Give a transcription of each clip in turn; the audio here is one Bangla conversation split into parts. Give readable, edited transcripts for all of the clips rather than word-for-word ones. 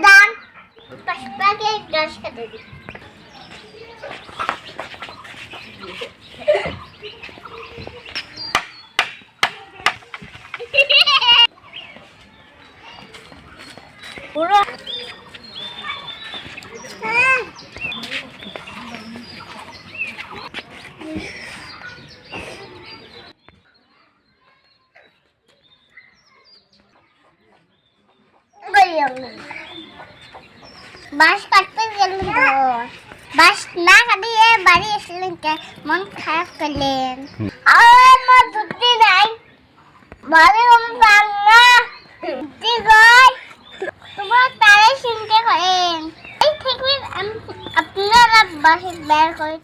দান পুষ্পাকে গাছ খেতে দিই। পুরো বাস কাটতে গেলেন বাস না কাটিয়ে বাড়ি এসলেন মন খারাপ করলেন আমার দুটি নাই বাড়ি বাংলা তোমার তারাই চিন্তা করেন এই থেকে আপনারা বাসে বের করে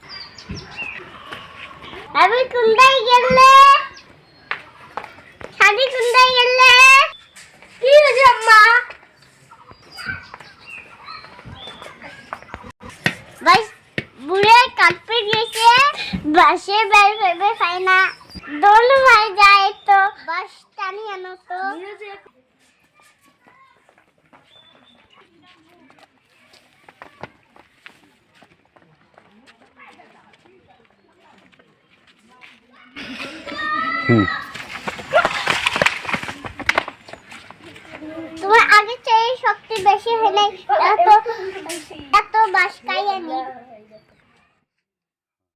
আমি কোনটাই গেলে শাড়ি কোনটাই গেলে কি হয়েছে আম্মা বাস বুড়ে কাটতে গিয়েছে বাসে বের করবে পাই না দোনো ভাই যায় তো বাস টানি আনো তো তোমার আগে চেয়ে শক্তি বেশি হলে এত বাস খাইয়ে নি